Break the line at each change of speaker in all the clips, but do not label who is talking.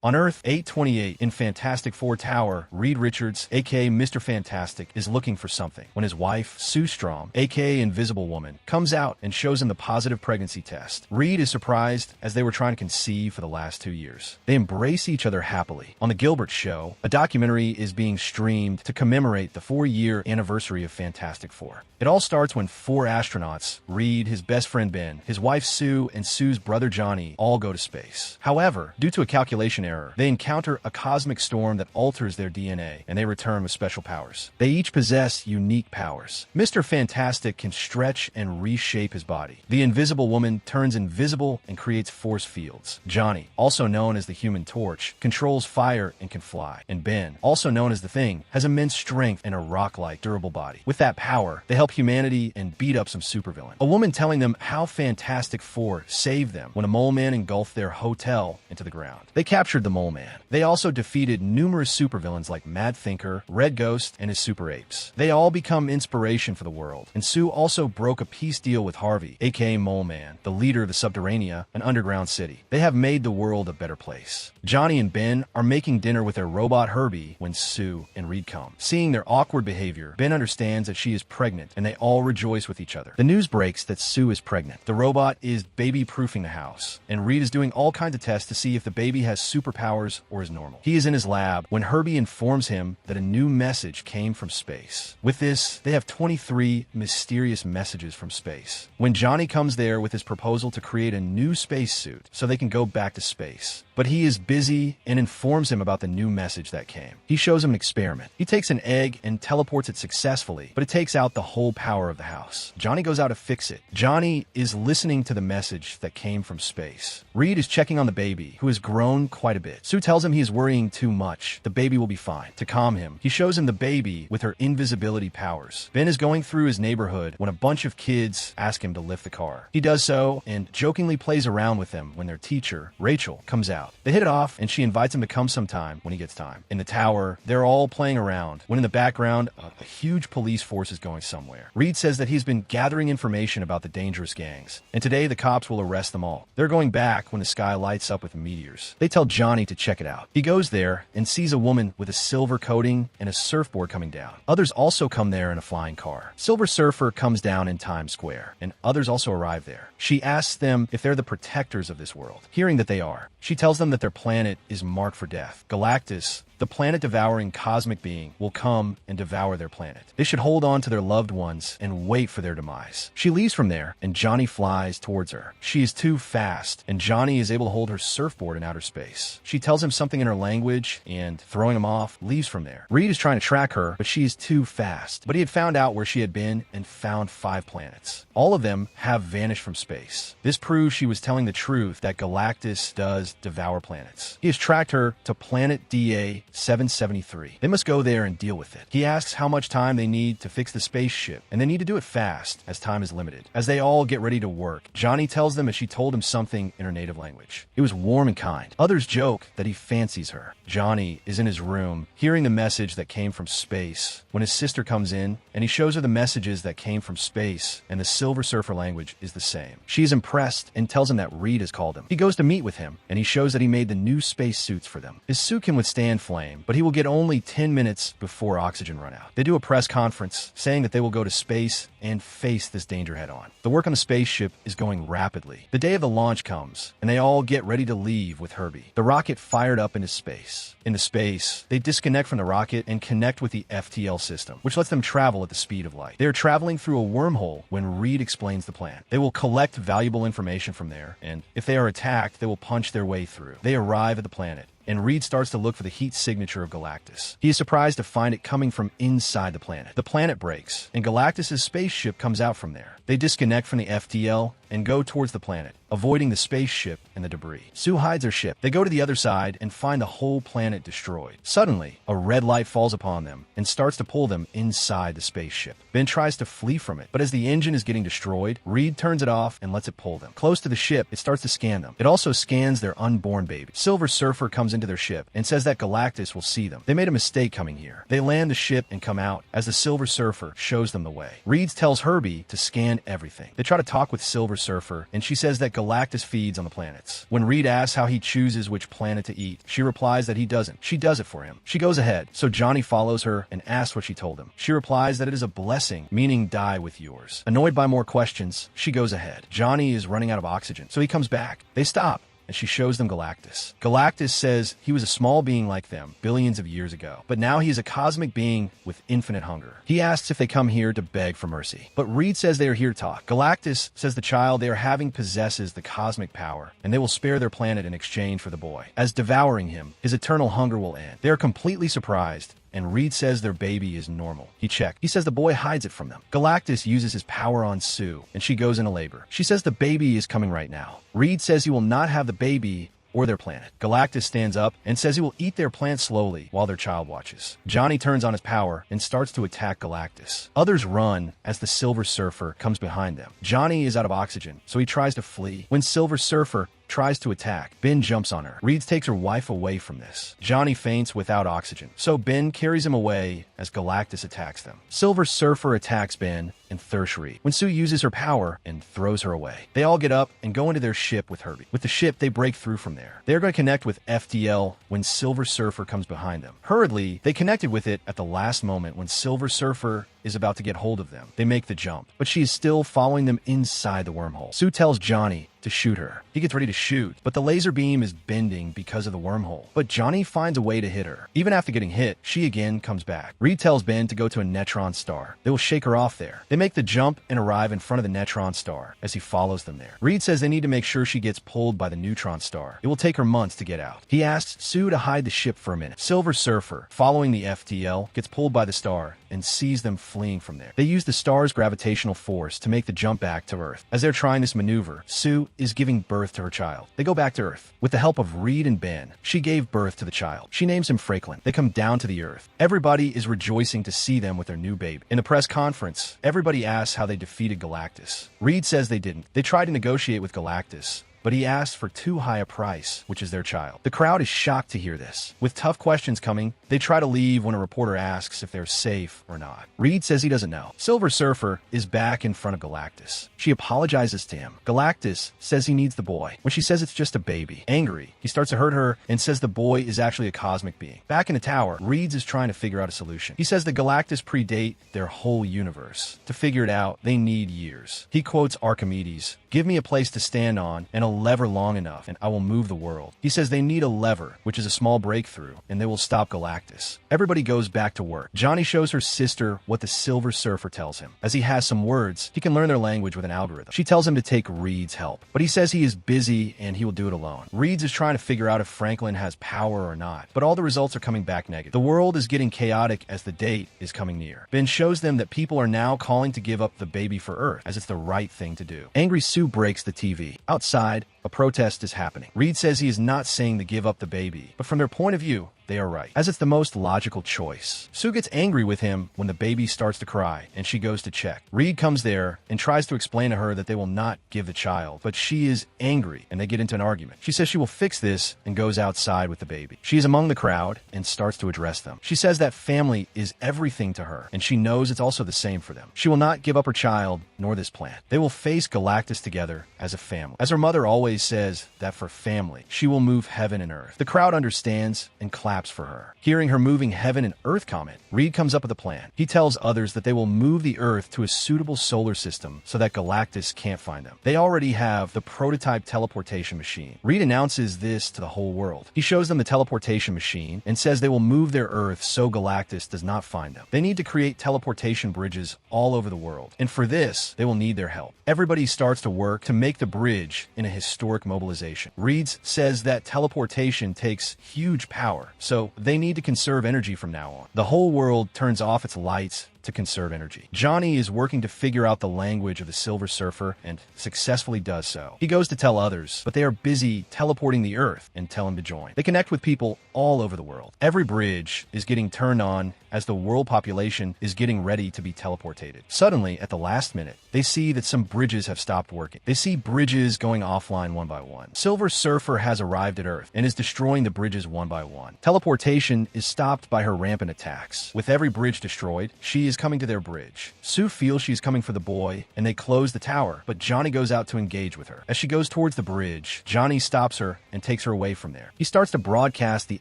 On Earth 828 in Fantastic Four Tower, Reed Richards, aka Mr. Fantastic, is looking for something when his wife, Sue Strom, aka Invisible Woman, comes out and shows him the positive pregnancy test. Reed is surprised as they were trying to conceive for the last 2 years. They embrace each other happily. On The Gilbert Show, a documentary is being streamed to commemorate the 4-year anniversary of Fantastic Four. It all starts when 4 astronauts, Reed, his best friend Ben, his wife Sue, and Sue's brother Johnny, all go to space. However, due to a calculation error, they encounter a cosmic storm that alters their DNA, and they return with special powers. They each possess unique powers. Mr. Fantastic can stretch and reshape his body. The Invisible Woman turns invisible and creates force fields. Johnny, also known as the Human Torch, controls fire and can fly. And Ben, also known as the Thing, has immense strength and a rock-like, durable body. With that power, they help humanity and beat up some supervillain. A woman telling them how Fantastic Four saved them when a mole man engulfed their hotel into the ground. They captured the mole man. They also defeated numerous supervillains like Mad Thinker, Red Ghost, and his super apes. They all become inspiration for the world. And Sue also broke a peace deal with h.e.r.b.i.e, aka Mole Man, the leader of the Subterranean, an underground city. They have made the world a better place. Johnny and Ben are making dinner with their robot h.e.r.b.i.e when Sue and Reed come. Seeing their awkward behavior, Ben understands that she is pregnant, and they all rejoice with each other. The news breaks that Sue is pregnant. The robot is baby-proofing the house, and Reed is doing all kinds of tests to see if the baby has superpowers or is normal. He is in his lab when h.e.r.b.i.e informs him that a new message came from space. With this, they have 23 mysterious messages from space. When Johnny comes there with his proposal to create a new spacesuit so they can go back to space, but he is busy and informs him about the new message that came. He shows him an experiment. He takes an egg and teleports it successfully, but it takes out the whole power of the house. Johnny goes out to fix it. Johnny is listening to the message that came from space. Reed is checking on the baby, who has grown quite a bit. Sue tells him he is worrying too much. The baby will be fine. To calm him, he shows him the baby with her invisibility powers. Ben is going through his neighborhood when a bunch of kids ask him to lift the car. He does so and jokingly plays around with them when their teacher, Rachel, comes out. They hit it off, and she invites him to come sometime when he gets time. In the tower, they're all playing around, when in the background, a huge police force is going somewhere. Reed says that he's been gathering information about the dangerous gangs, and today the cops will arrest them all. They're going back when the sky lights up with meteors. They tell Johnny to check it out. He goes there and sees a woman with a silver coating and a surfboard coming down. Others also come there in a flying car. Silver Surfer comes down in Times Square, and others also arrive there. She asks them if they're the protectors of this world. Hearing that they are, she tells them that their planet is marked for death. Galactus, the planet-devouring cosmic being, will come and devour their planet. They should hold on to their loved ones and wait for their demise. She leaves from there, and Johnny flies towards her. She is too fast, and Johnny is able to hold her surfboard in outer space. She tells him something in her language, and, throwing him off, leaves from there. Reed is trying to track her, but she is too fast. But he had found out where she had been and found 5 planets. All of them have vanished from space. This proves she was telling the truth that Galactus does devour planets. He has tracked her to planet DA 773. They must go there and deal with it. He asks how much time they need to fix the spaceship, and they need to do it fast, as time is limited. As they all get ready to work, Johnny tells them that she told him something in her native language. It was warm and kind. Others joke that he fancies her. Johnny is in his room, hearing the message that came from space, when his sister comes in, and he shows her the messages that came from space, and the Silver Surfer language is the same. She is impressed and tells him that Reed has called him. He goes to meet with him, and he shows that he made the new space suits for them. His suit can withstand flame, but he will get only 10 minutes before oxygen run out. They do a press conference saying that they will go to space and face this danger head on. The work on the spaceship is going rapidly. The day of the launch comes, and they all get ready to leave with h.e.r.b.i.e. The rocket fired up into space. In the space, they disconnect from the rocket and connect with the FTL system, which lets them travel at the speed of light. They are traveling through a wormhole when Reed explains the plan. They will collect valuable information from there, and if they are attacked, they will punch their way through. They arrive at the planet, and Reed starts to look for the heat signature of Galactus. He is surprised to find it coming from inside the planet. The planet breaks, and Galactus' spaceship comes out from there. They disconnect from the FTL and go towards the planet, avoiding the spaceship and the debris. Sue hides her ship. They go to the other side and find the whole planet destroyed. Suddenly, a red light falls upon them and starts to pull them inside the spaceship. Ben tries to flee from it, but as the engine is getting destroyed, Reed turns it off and lets it pull them. Close to the ship, it starts to scan them. It also scans their unborn baby. Silver Surfer comes into their ship and says that Galactus will see them. They made a mistake coming here. They land the ship and come out as the Silver Surfer shows them the way. Reed tells h.e.r.b.i.e. to scan everything. They try to talk with Silver Surfer, and she says that Galactus feeds on the planets. When Reed asks how he chooses which planet to eat, she replies that he doesn't. She does it for him. She goes ahead, so Johnny follows her and asks what she told him. She replies that it is a blessing, meaning die with yours. Annoyed by more questions, she goes ahead. Johnny is running out of oxygen, so he comes back. They stop, and she shows them Galactus. Galactus says he was a small being like them billions of years ago, but now he is a cosmic being with infinite hunger. He asks if they come here to beg for mercy, but Reed says they are here to talk. Galactus says the child they are having possesses the cosmic power, and they will spare their planet in exchange for the boy, as devouring him, his eternal hunger will end. They are completely surprised, and Reed says their baby is normal. He checked. He says the boy hides it from them. Galactus uses his power on Sue, and she goes into labor. She says the baby is coming right now. Reed says he will not have the baby or their planet. Galactus stands up and says he will eat their plant slowly while their child watches. Johnny turns on his power and starts to attack Galactus. Others run as the Silver Surfer comes behind them. Johnny is out of oxygen, so he tries to flee. When Silver Surfer tries to attack, Ben jumps on her. Reed takes her wife away from this. Johnny faints without oxygen, so Ben carries him away as Galactus attacks them. Silver Surfer attacks Ben and thirsts Reed when Sue uses her power and throws her away. They all get up and go into their ship with h.e.r.b.i.e. With the ship, they break through from there. They're going to connect with FDL when Silver Surfer comes behind them. Hurriedly, they connected with it at the last moment when Silver Surfer is about to get hold of them. They make the jump, but she is still following them inside the wormhole. Sue tells Johnny to shoot her. He gets ready to shoot, but the laser beam is bending because of the wormhole. But Johnny finds a way to hit her. Even after getting hit, she again comes back. Reed tells Ben to go to a neutron star. They will shake her off there. They make the jump and arrive in front of the neutron star as he follows them there. Reed says they need to make sure she gets pulled by the neutron star. It will take her months to get out. He asks Sue to hide the ship for a minute. Silver Surfer, following the FTL, gets pulled by the star and sees them fleeing from there. They use the star's gravitational force to make the jump back to Earth. As they're trying this maneuver, Sue is giving birth to her child. They go back to Earth. With the help of Reed and Ben, she gave birth to the child. She names him Franklin. They come down to the Earth. Everybody is rejoicing to see them with their new baby. In the press conference, everybody asks how they defeated Galactus. Reed says they didn't. They tried to negotiate with Galactus, but he asked for too high a price, which is their child. The crowd is shocked to hear this. With tough questions coming, they try to leave when a reporter asks if they're safe or not. Reed says he doesn't know. Silver Surfer is back in front of Galactus. She apologizes to him. Galactus says he needs the boy, when she says it's just a baby. Angry, he starts to hurt her and says the boy is actually a cosmic being. Back in the tower, Reed is trying to figure out a solution. He says the Galactus predate their whole universe. To figure it out, they need years. He quotes Archimedes, "Give me a place to stand on and a lever long enough, and I will move the world." He says they need a lever, which is a small breakthrough, and they will stop Galactus. Everybody goes back to work. Johnny shows her sister what the Silver Surfer tells him. As he has some words, he can learn their language with an algorithm. She tells him to take Reed's help, but he says he is busy and he will do it alone. Reed's is trying to figure out if Franklin has power or not, but all the results are coming back negative. The world is getting chaotic as the date is coming near. Ben shows them that people are now calling to give up the baby for Earth, as it's the right thing to do. Angry Sue breaks the TV. Outside, a protest is happening. Reed says he is not saying to give up the baby, but from their point of view, they are right, as it's the most logical choice. Sue gets angry with him when the baby starts to cry, and she goes to check. Reed comes there and tries to explain to her that they will not give the child, but she is angry, and they get into an argument. She says she will fix this and goes outside with the baby. She is among the crowd and starts to address them. She says that family is everything to her, and she knows it's also the same for them. She will not give up her child nor this planet. They will face Galactus together as a family. As her mother always says that for family, she will move heaven and earth. The crowd understands and claps for her. Hearing her moving heaven and earth comment, Reed comes up with a plan. He tells others that they will move the Earth to a suitable solar system so that Galactus can't find them. They already have the prototype teleportation machine. Reed announces this to the whole world. He shows them the teleportation machine and says they will move their Earth so Galactus does not find them. They need to create teleportation bridges all over the world, and for this, they will need their help. Everybody starts to work to make the bridge in a historic mobilization. Reed says that teleportation takes huge power, so they need to conserve energy from now on. The whole world turns off its lights to conserve energy. Johnny is working to figure out the language of the Silver Surfer and successfully does so. He goes to tell others, but they are busy teleporting the Earth and tell him to join. They connect with people all over the world. Every bridge is getting turned on as the world population is getting ready to be teleportated. Suddenly, at the last minute, they see that some bridges have stopped working. They see bridges going offline one by one. Silver Surfer has arrived at Earth and is destroying the bridges one by one. Teleportation is stopped by her rampant attacks. With every bridge destroyed, she is coming to their bridge. Sue feels she's coming for the boy, and they close the tower, but Johnny goes out to engage with her. As she goes towards the bridge, Johnny stops her and takes her away from there. He starts to broadcast the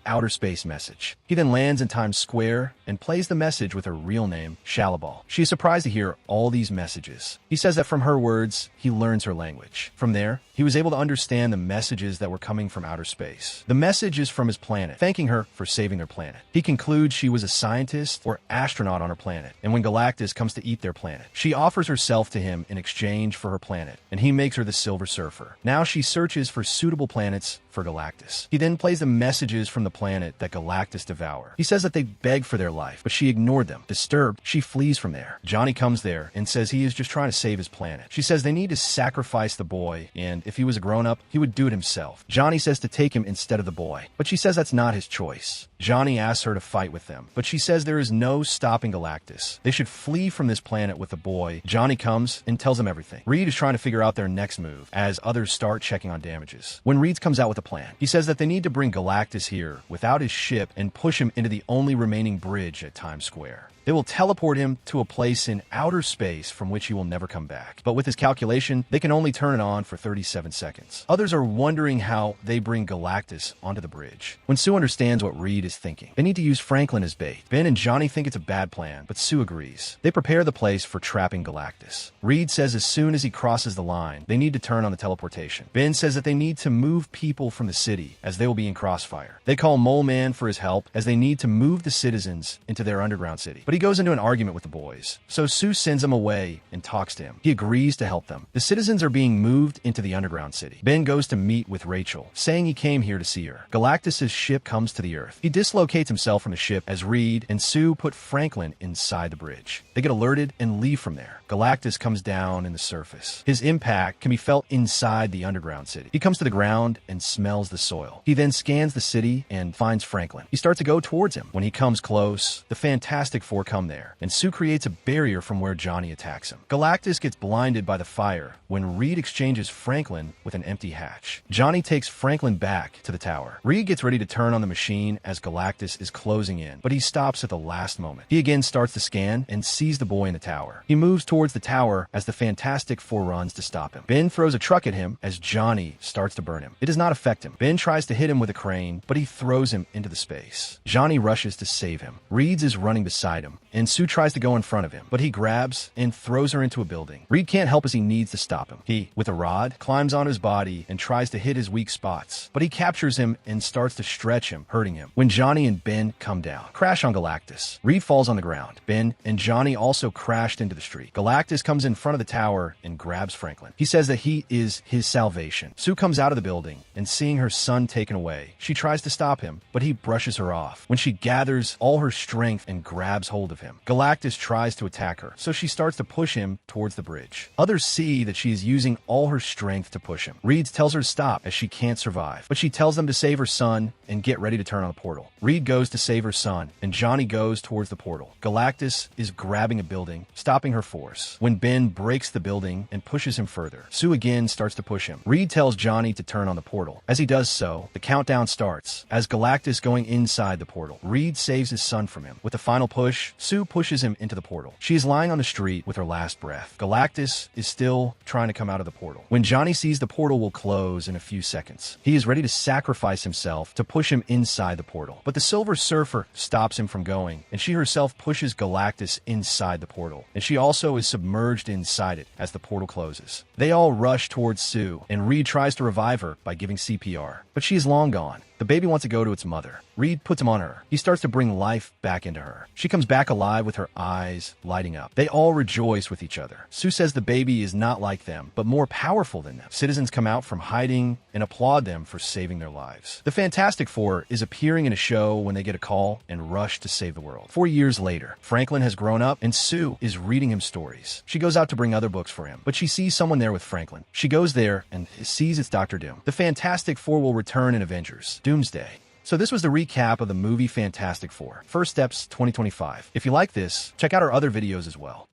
outer space message. He then lands in Times Square and plays the message with her real name, Shalabal. She is surprised to hear all these messages. He says that from her words, he learns her language. From there, he was able to understand the messages that were coming from outer space. The message is from his planet, thanking her for saving their planet. He concludes she was a scientist or astronaut on her planet, and when Galactus comes to eat their planet, she offers herself to him in exchange for her planet, and he makes her the Silver Surfer. Now she searches for suitable planets for Galactus. He then plays the messages from the planet that Galactus devour. He says that they beg for their life, but she ignored them. Disturbed, she flees from there. Johnny comes there and says he is just trying to save his planet. She says they need to sacrifice the boy, and if he was a grown-up, he would do it himself. Johnny says to take him instead of the boy, but she says that's not his choice. Johnny asks her to fight with them, but she says there is no stopping Galactus. They should flee from this planet with the boy. Johnny comes and tells them everything. Reed is trying to figure out their next move as others start checking on damages. When Reed comes out with a plan, he says that they need to bring Galactus here without his ship and push him into the only remaining bridge at Times Square. They will teleport him to a place in outer space from which he will never come back. But with his calculation, they can only turn it on for 37 seconds. Others are wondering how they bring Galactus onto the bridge. When Sue understands what Reed is thinking, they need to use Franklin as bait. Ben and Johnny think it's a bad plan, but Sue agrees. They prepare the place for trapping Galactus. Reed says as soon as he crosses the line, they need to turn on the teleportation. Ben says that they need to move people from the city as they will be in crossfire. They call Mole Man for his help as they need to move the citizens into their underground city. But he goes into an argument with the boys, so Sue sends him away and talks to him. He agrees to help them. The citizens are being moved into the underground city. Ben goes to meet with Rachel, saying he came here to see her. Galactus' ship comes to the Earth. He dislocates himself from the ship as Reed and Sue put Franklin inside the bridge. They get alerted and leave from there. Galactus comes down in the surface. His impact can be felt inside the underground city. He comes to the ground and smells the soil. He then scans the city and finds Franklin. He starts to go towards him. When he comes close, the Fantastic Four come there, and Sue creates a barrier from where Johnny attacks him. Galactus gets blinded by the fire when Reed exchanges Franklin with an empty hatch. Johnny takes Franklin back to the tower. Reed gets ready to turn on the machine as Galactus is closing in, but he stops at the last moment. He again starts to scan and sees the boy in the tower. He moves towards the tower as the Fantastic Four runs to stop him. Ben throws a truck at him as Johnny starts to burn him. It does not affect him. Ben tries to hit him with a crane, but he throws him into the space. Johnny rushes to save him. Reed is running beside him, and Sue tries to go in front of him, but he grabs and throws her into a building. Reed can't help as he needs to stop him. He, with a rod, climbs on his body and tries to hit his weak spots, but he captures him and starts to stretch him, hurting him. When Johnny and Ben come down, crash on Galactus. Reed falls on the ground. Ben and Johnny also crashed into the street. Galactus comes in front of the tower and grabs Franklin. He says that he is his salvation. Sue comes out of the building, and seeing her son taken away, she tries to stop him, but he brushes her off. When she gathers all her strength and grabs hold of him, Galactus tries to attack her, so she starts to push him towards the bridge. Others see that she is using all her strength to push him. Reed tells her to stop as she can't survive, but she tells them to save her son and get ready to turn on the portal. Reed goes to save her son, and Johnny goes towards the portal. Galactus is grabbing a building, stopping her force. When Ben breaks the building and pushes him further, Sue again starts to push him. Reed tells Johnny to turn on the portal. As he does so, the countdown starts. As Galactus going inside the portal, Reed saves his son from him. With a final push, Sue pushes him into the portal. She is lying on the street with her last breath. Galactus is still trying to come out of the portal. When Johnny sees the portal will close in a few seconds, he is ready to sacrifice himself to push him inside the portal. But the Silver Surfer stops him from going, and she herself pushes Galactus inside the portal, and she also is submerged inside it as the portal closes. They all rush towards Sue, and Reed tries to revive her by giving CPR, but she is long gone. The baby wants to go to its mother. Reed puts him on her. He starts to bring life back into her. She comes back alive with her eyes lighting up. They all rejoice with each other. Sue says the baby is not like them, but more powerful than them. Citizens come out from hiding and applaud them for saving their lives. The Fantastic Four is appearing in a show when they get a call and rush to save the world. 4 years later, Franklin has grown up and Sue is reading him stories. She goes out to bring other books for him, but she sees someone there with Franklin. She goes there and sees it's Dr. Doom. The Fantastic Four will return in Avengers Doomsday. So this was the recap of the movie Fantastic Four. First Steps 2025. If you like this, check out our other videos as well.